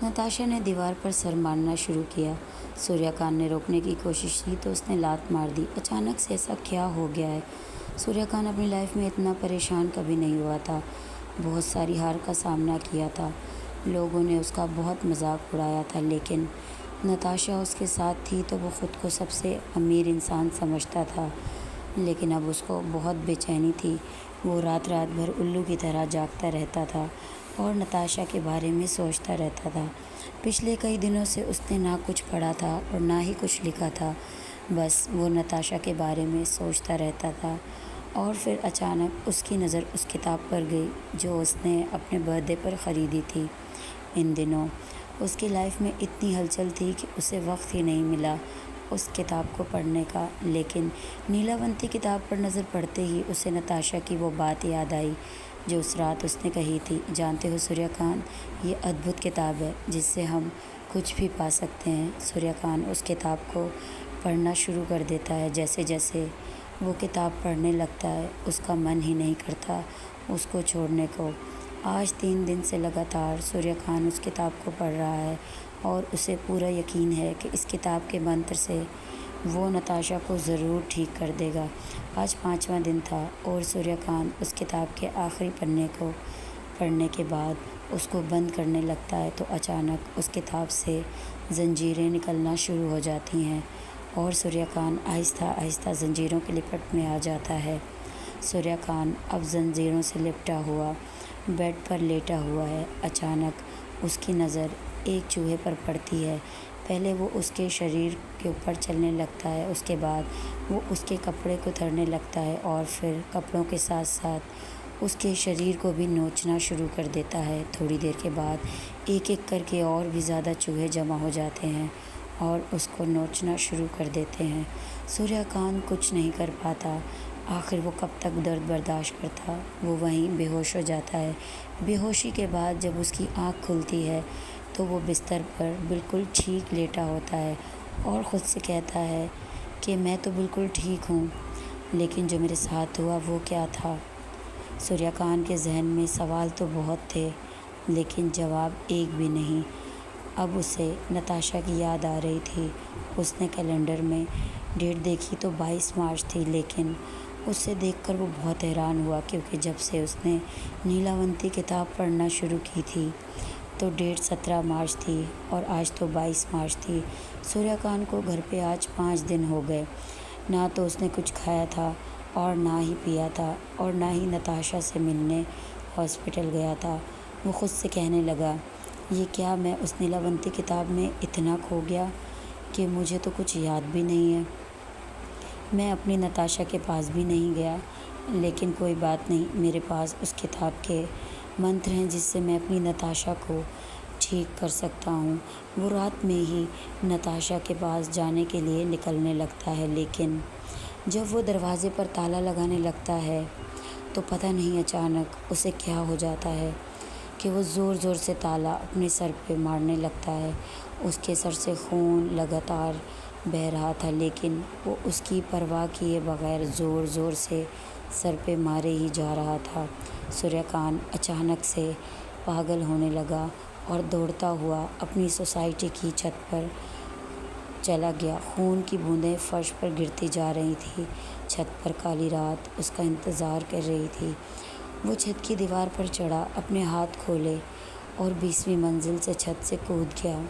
नताशा ने दीवार पर सर मारना शुरू किया। सूर्यकांत ने रोकने की कोशिश की तो उसने लात मार दी। अचानक से ऐसा क्या हो गया है? सूर्यकांत अपनी लाइफ में इतना परेशान कभी नहीं हुआ था। बहुत सारी हार का सामना किया था। लोगों ने उसका बहुत मजाक उड़ाया था, लेकिन नताशा उसके साथ थी तो वो खुद को सबसे अमीर इंसान समझता था। लेकिन अब उसको बहुत बेचैनी थी। वो रात रात भर उल्लू की तरह जागता रहता था और नताशा के बारे में सोचता रहता था। पिछले कई दिनों से उसने ना कुछ पढ़ा था और ना ही कुछ लिखा था। बस वो नताशा के बारे में सोचता रहता था। और फिर अचानक उसकी नज़र उस किताब पर गई जो उसने अपने बर्थडे पर ख़रीदी थी। इन दिनों उसकी लाइफ में इतनी हलचल थी कि उसे वक्त ही नहीं मिला उस किताब को पढ़ने का। लेकिन नीलावंती किताब पर नज़र पड़ते ही उसे नताशा की वो बात याद आई जो उस रात उसने कही थी, जानते हो सूर्यकांत, ये अद्भुत किताब है जिससे हम कुछ भी पा सकते हैं। सूर्यकांत उस किताब को पढ़ना शुरू कर देता है। जैसे जैसे वो किताब पढ़ने लगता है उसका मन ही नहीं करता उसको छोड़ने को। आज 3 दिन से लगातार सूर्यकांत उस किताब को पढ़ रहा है और उसे पूरा यकीन है कि इस किताब के मंत्र से वो नताशा को ज़रूर ठीक कर देगा। आज 5वां दिन था और सूर्यकांत उस किताब के आखिरी पन्ने को पढ़ने के बाद उसको बंद करने लगता है तो अचानक उस किताब से ज़ंजीरें निकलना शुरू हो जाती हैं और सूर्यकांत आहिस्ता आहिस्ता ज़ंजीरों के लिपट में आ जाता है। सूर्यकांत अब ज़ंजीरों से लिपटा हुआ बेड पर लेटा हुआ है। अचानक उसकी नज़र एक चूहे पर पड़ती है। पहले वो उसके शरीर के ऊपर चलने लगता है, उसके बाद वो उसके कपड़े को उतरने लगता है और फिर कपड़ों के साथ साथ उसके शरीर को भी नोचना शुरू कर देता है। थोड़ी देर के बाद एक एक करके और भी ज़्यादा चूहे जमा हो जाते हैं और उसको नोचना शुरू कर देते हैं। सूर्यकांत कुछ नहीं कर पाता। आखिर वो कब तक दर्द बर्दाश्त करता? वो वहीं बेहोश हो जाता है। बेहोशी के बाद जब उसकी आँख खुलती है तो वो बिस्तर पर बिल्कुल ठीक लेटा होता है और ख़ुद से कहता है कि मैं तो बिल्कुल ठीक हूँ, लेकिन जो मेरे साथ हुआ वो क्या था? सूर्यकांत के जहन में सवाल तो बहुत थे, लेकिन जवाब एक भी नहीं। अब उसे नताशा की याद आ रही थी। उसने कैलेंडर में डेट देखी तो 22 मार्च थी, लेकिन उसे देखकर वो बहुत हैरान हुआ क्योंकि जब से उसने नीलावंती किताब पढ़ना शुरू की थी तो डेट 17 मार्च थी और आज तो 22 मार्च थी। सूर्यकांत को घर पे आज 5 दिन हो गए। ना तो उसने कुछ खाया था और ना ही पिया था और ना ही नताशा से मिलने हॉस्पिटल गया था। वो खुद से कहने लगा, ये क्या मैं उस नीलावंती किताब में इतना खो गया कि मुझे तो कुछ याद भी नहीं है। मैं अपनी नताशा के पास भी नहीं गया, लेकिन कोई बात नहीं, मेरे पास उस किताब के मंत्र हैं जिससे मैं अपनी नताशा को ठीक कर सकता हूँ। वो रात में ही नताशा के पास जाने के लिए निकलने लगता है, लेकिन जब वो दरवाज़े पर ताला लगाने लगता है तो पता नहीं अचानक उसे क्या हो जाता है कि वो ज़ोर ज़ोर से ताला अपने सर पे मारने लगता है। उसके सर से खून लगातार बह रहा था, लेकिन वो उसकी परवाह किए बगैर ज़ोर ज़ोर से सर पे मारे ही जा रहा था। सूर्यकांत अचानक से पागल होने लगा और दौड़ता हुआ अपनी सोसाइटी की छत पर चला गया। खून की बूंदें फर्श पर गिरती जा रही थी। छत पर काली रात उसका इंतज़ार कर रही थी। वो छत की दीवार पर चढ़ा, अपने हाथ खोले और 20वीं मंजिल से छत से कूद गया।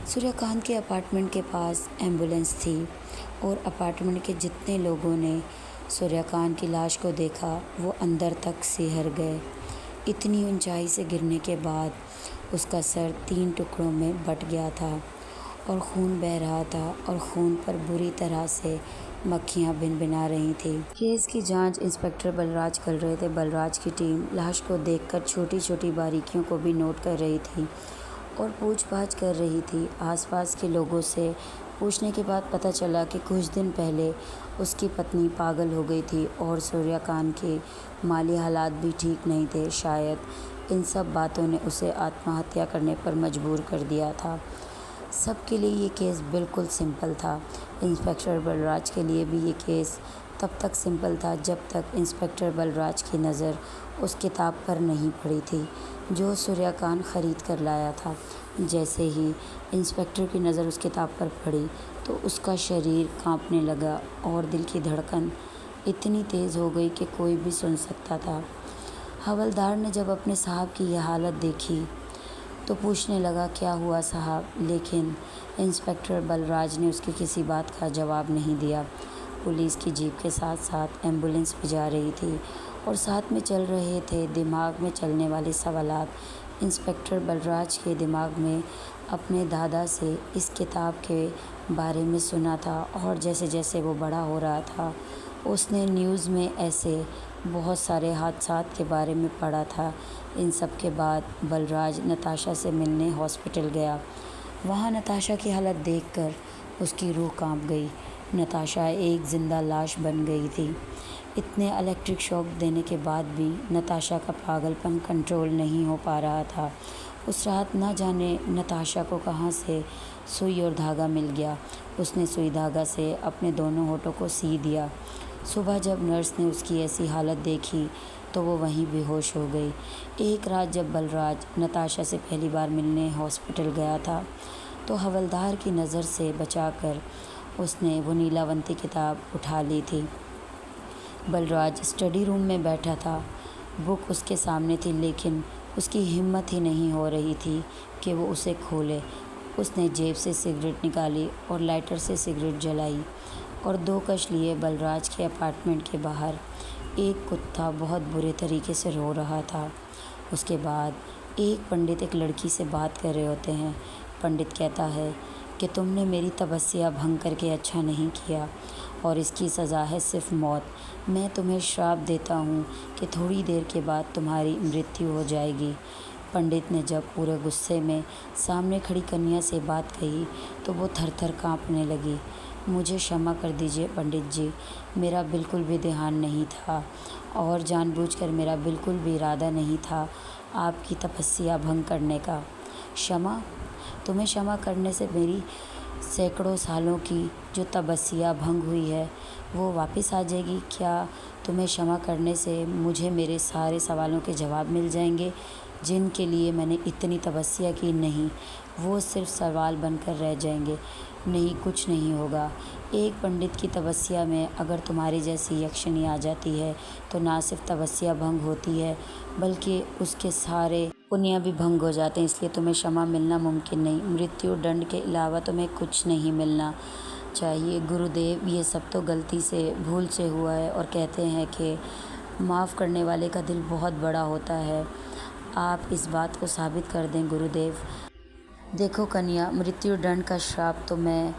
सूर्यकांत के अपार्टमेंट के पास एम्बुलेंस थी और अपार्टमेंट के जितने लोगों ने सूर्यकांत की लाश को देखा वो अंदर तक सिहर गए। इतनी ऊंचाई से गिरने के बाद उसका सर 3 टुकड़ों में बट गया था और खून बह रहा था और खून पर बुरी तरह से मक्खियाँ भिनभिना रही थी। केस की जांच इंस्पेक्टर बलराज कर रहे थे। बलराज की टीम लाश को देखकर छोटी छोटी बारीकियों को भी नोट कर रही थी और पूछताछ कर रही थी। आसपास के लोगों से पूछने के बाद पता चला कि कुछ दिन पहले उसकी पत्नी पागल हो गई थी और सूर्यकांत के माली हालात भी ठीक नहीं थे। शायद इन सब बातों ने उसे आत्महत्या करने पर मजबूर कर दिया था। सबके लिए ये केस बिल्कुल सिंपल था। इंस्पेक्टर बलराज के लिए भी ये केस तब तक सिंपल था जब तक इंस्पेक्टर बलराज की नज़र उस किताब पर नहीं पड़ी थी जो सूर्यकांत ख़रीद कर लाया था। जैसे ही इंस्पेक्टर की नज़र उस किताब पर पड़ी तो उसका शरीर कांपने लगा और दिल की धड़कन इतनी तेज़ हो गई कि कोई भी सुन सकता था। हवलदार ने जब अपने साहब की यह हालत देखी तो पूछने लगा, क्या हुआ साहब? लेकिन इंस्पेक्टर बलराज ने उसकी किसी बात का जवाब नहीं दिया। पुलिस की जीप के साथ साथ एम्बुलेंस भी जा रही थी और साथ में चल रहे थे दिमाग में चलने वाले सवालात। इंस्पेक्टर बलराज के दिमाग में अपने दादा से इस किताब के बारे में सुना था और जैसे जैसे वो बड़ा हो रहा था उसने न्यूज़ में ऐसे बहुत सारे हादसात के बारे में पढ़ा था। इन सब के बाद बलराज नताशा से मिलने हॉस्पिटल गया। वहाँ नताशा की हालत देखकर उसकी रूह कांप गई। नताशा एक ज़िंदा लाश बन गई थी। इतने इलेक्ट्रिक शॉक देने के बाद भी नताशा का पागलपन कंट्रोल नहीं हो पा रहा था। उस रात ना जाने नताशा को कहाँ से सुई और धागा मिल गया। उसने सुई धागा से अपने दोनों होठों को सी दिया। सुबह जब नर्स ने उसकी ऐसी हालत देखी तो वो वहीं बेहोश हो गई। एक रात जब बलराज नताशा से पहली बार मिलने हॉस्पिटल गया था तो हवलदार की नज़र से बचाकर उसने वो नीलावंती किताब उठा ली थी। बलराज स्टडी रूम में बैठा था। बुक उसके सामने थी लेकिन उसकी हिम्मत ही नहीं हो रही थी कि वो उसे खोले। उसने जेब से सिगरेट निकाली और लाइटर से सिगरेट जलाई और 2 कश लिए बलराज के अपार्टमेंट के बाहर एक कुत्ता बहुत बुरे तरीके से रो रहा था। उसके बाद एक पंडित एक लड़की से बात कर रहे होते हैं। पंडित कहता है कि तुमने मेरी तपस्या भंग करके अच्छा नहीं किया और इसकी सज़ा है सिर्फ मौत। मैं तुम्हें श्राप देता हूँ कि थोड़ी देर के बाद तुम्हारी मृत्यु हो जाएगी। पंडित ने जब पूरे गुस्से में सामने खड़ी कन्या से बात कही तो वो थर-थर काँपने लगी। मुझे क्षमा कर दीजिए पंडित जी, मेरा बिल्कुल भी ध्यान नहीं था और जानबूझकर मेरा बिल्कुल भी इरादा नहीं था आपकी तपस्या भंग करने का। क्षमा? तुम्हें क्षमा करने से मेरी सैकड़ों सालों की जो तपस्या भंग हुई है वो वापस आ जाएगी? क्या तुम्हें क्षमा करने से मुझे मेरे सारे सवालों के जवाब मिल जाएंगे जिनके लिए मैंने इतनी तपस्या की? नहीं, वो सिर्फ सवाल बनकर रह जाएंगे। नहीं, कुछ नहीं होगा। एक पंडित की तपस्या में अगर तुम्हारी जैसी यक्षिणी आ जाती है तो ना सिर्फ तपस्या भंग होती है बल्कि उसके सारे पुण्य भी भंग हो जाते हैं। इसलिए तुम्हें क्षमा मिलना मुमकिन नहीं। मृत्यु दंड के अलावा तुम्हें कुछ नहीं मिलना चाहिए। गुरुदेव, ये सब तो गलती से भूल से हुआ है और कहते हैं कि माफ़ करने वाले का दिल बहुत बड़ा होता है। आप इस बात को साबित कर दें गुरुदेव। देखो कन्या, मृत्यु दंड का श्राप तो मैं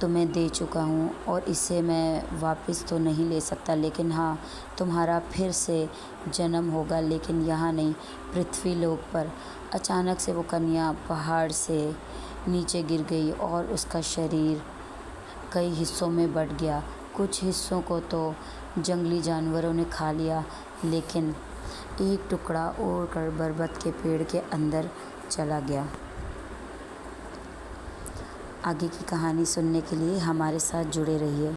तुम्हें दे चुका हूँ और इसे मैं वापस तो नहीं ले सकता, लेकिन हाँ, तुम्हारा फिर से जन्म होगा, लेकिन यहाँ नहीं, पृथ्वी लोक पर। अचानक से वो कन्या पहाड़ से नीचे गिर गई और उसका शरीर कई हिस्सों में बँट गया। कुछ हिस्सों को तो जंगली जानवरों ने खा लिया, लेकिन एक टुकड़ा उड़कर बरगद के पेड़ के अंदर चला गया। आगे की कहानी सुनने के लिए हमारे साथ जुड़े रहिए।